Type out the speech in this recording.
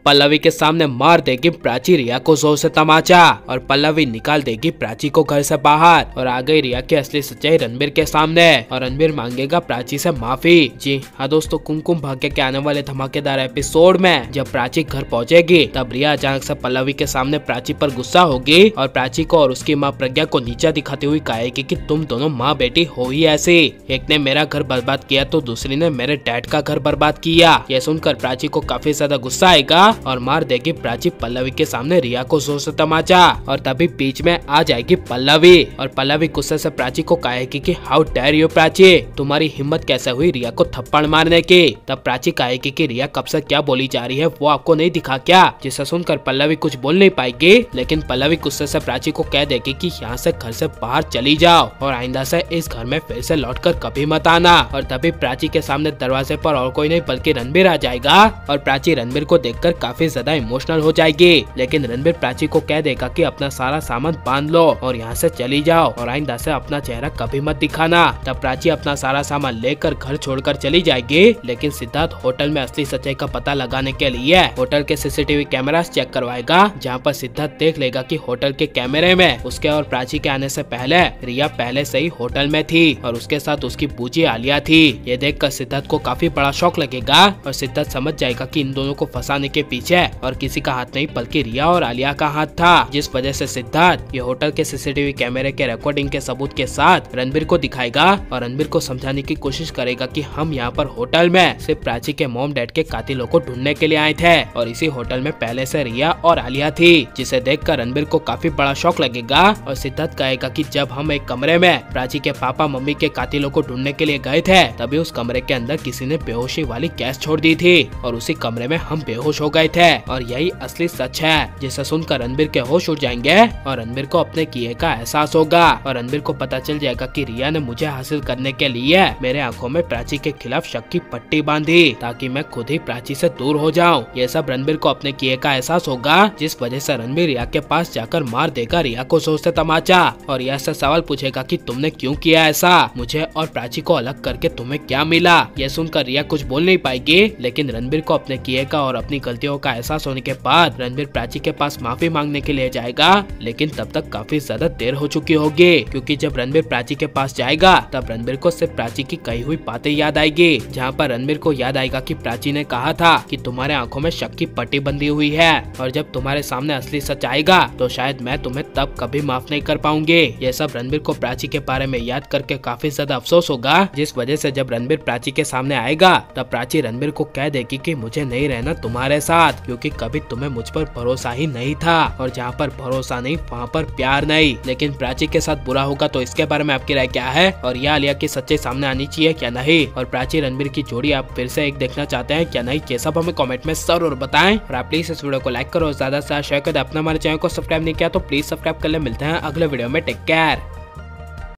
पल्लवी के सामने मार देगी प्राची रिया को जोर से तमाचा और पल्लवी निकाल देगी प्राची को घर से बाहर और आ गई रिया की असली सच्चाई रणबीर के सामने और रणबीर मांगेगा प्राची से माफी। जी हाँ दोस्तों, कुमकुम भाग्य के आने वाले धमाकेदार एपिसोड में जब प्राची घर पहुंचेगी तब रिया अचानक से पल्लवी के सामने प्राची पर गुस्सा होगी और प्राची को और उसकी माँ प्रज्ञा को नीचा दिखाती हुई कहेगी कि तुम दोनों माँ बेटी हो ही ऐसी, एक ने मेरा घर बर्बाद किया तो दूसरी ने मेरे डैड का घर बर्बाद किया। यह सुनकर प्राची को काफी ज्यादा गुस्सा आएगा और मार देगी प्राची पल्लवी के सामने रिया को जोर से तमाचा और तभी बीच में आ जाएगी पल्लवी और पल्लवी गुस्से से प्राची को कहेगी कि हाउ डेयर यू प्राची, तुम्हारी हिम्मत कैसे हुई रिया को थप्पड़ मारने की। तब प्राची कहेगी कि रिया कब से क्या बोली जा रही है वो आपको नहीं दिखा क्या, जिसे सुनकर पल्लवी कुछ बोल नहीं पाएगी, लेकिन पल्लवी गुस्से से प्राची को कह देगी कि यहाँ से घर से बाहर चली जाओ और आइंदा से इस घर में फिर से लौटकर कभी मत आना। और तभी प्राची के सामने दरवाजे पर और कोई नहीं बल्कि रणबीर आ जाएगा और प्राची रणबीर को देखकर काफी ज्यादा इमोशनल हो जाएगी, लेकिन रणबीर प्राची को कह देगा कि अपना सारा सामान बांध लो और यहाँ से चली जाओ और आइंदा से अपना चेहरा कभी मत दिखाना। तब प्राची अपना सारा सामान लेकर घर छोड़कर चली जाएगी, लेकिन सिद्धार्थ होटल में असली सच्चाई का पता लगाने के लिए होटल के सीसीटीवी कैमरास चेक करवाएगा, जहाँ पर सिद्धार्थ देख लेगा कि होटल के कैमरे में उसके और प्राची के आने से पहले रिया पहले से ही होटल में थी और उसके साथ उसकी बूजी आलिया थी। ये देखकर सिद्धार्थ को काफी बड़ा शौक लगेगा और सिद्धार्थ समझ जाएगा कि इन दोनों को फंसाने के पीछे और किसी का हाथ नहीं बल्कि रिया और आलिया का हाथ था, जिस वजह से सिद्धार्थ ये होटल के सीसीटीवी कैमरे के रिकॉर्डिंग के सबूत के साथ रणबीर को दिखाएगा और रणबीर को समझाने की कोशिश करेगा कि हम यहाँ पर होटल में सिर्फ प्राची के मॉम डैड के कातिलों को ढूंढने के लिए आए थे और इसी होटल में पहले से रिया और आलिया थी, जिसे देखकर रणबीर को काफी बड़ा शौक लगेगा और सिद्धार्थ कहेगा कि जब हम एक कमरे में प्राची के पापा मम्मी के कातिलों को ढूंढने के लिए गए थे तभी उस कमरे के अंदर किसी ने बेहोशी वाली गैस छोड़ दी थी और उसी कमरे में हम बेहोश हो गए थे और यही असली सच है, जिसे सुनकर रणबीर के होश उड़ जाएंगे और रणबीर को अपने किए का एहसास होगा और रणबीर को पता चल जाएगा कि रिया ने मुझे हासिल करने के लिए मेरे आंखों में प्राची के खिलाफ शक की पट्टी बांधी ताकि मैं खुद ही प्राची से दूर हो जाऊं। ये सब रणबीर को अपने किए का एहसास होगा, जिस वजह से रणबीर रिया के पास जाकर मार देगा रिया को जोर से तमाचा और रिया से सवाल पूछेगा कि तुमने क्यों किया ऐसा, मुझे और प्राची को अलग करके तुम्हें क्या मिला। यह सुनकर रिया कुछ बोल नहीं पाएगी, लेकिन रणबीर को अपने किए का और अपनी गलतियों का एहसास होने के बाद रणबीर प्राची के पास माफी मांगने के लिए जाएगा, लेकिन तब तक काफी ज्यादा देर हो चुकी होगी, क्योंकि जब रणबीर प्राची के पास जाएगा तब रणबीर को सिर्फ प्राची की कही हुई बातें याद आएगी, जहाँ पर रणबीर को याद आएगा कि प्राची ने कहा था कि तुम्हारे आंखों में शक की पट्टी बंधी हुई है और जब तुम्हारे सामने असली सच आएगा तो शायद मैं तुम्हें तब कभी माफ नहीं कर पाऊंगी। ये सब रणबीर को प्राची के बारे में याद करके काफी ज्यादा अफसोस होगा, जिस वजह से जब रणबीर प्राची के सामने आएगा तब प्राची रणबीर को कह देगी कि मुझे नहीं रहना तुम्हारे साथ, क्योंकि कभी तुम्हें मुझ पर भरोसा ही नहीं था और जहाँ पर भरोसा नहीं वहाँ पर प्यार नहीं। लेकिन प्राची के साथ बुरा होगा तो इसके बारे में आपकी राय क्या है और यह आलिया की सच्चाई सामने आनी चाहिए क्या नहीं, और प्राची रणबीर की जोड़ी आप फिर से एक देखना चाहते हैं क्या नहीं, ये सब हमें कमेंट में जरूर बताएं और आप प्लीज इस वीडियो को लाइक करो, ज्यादा से ज्यादा शेयर कर दे। अपना हमारे चैनल को सब्सक्राइब नहीं किया तो प्लीज सब्सक्राइब कर ले। मिलते हैं अगले वीडियो में, टेक केयर।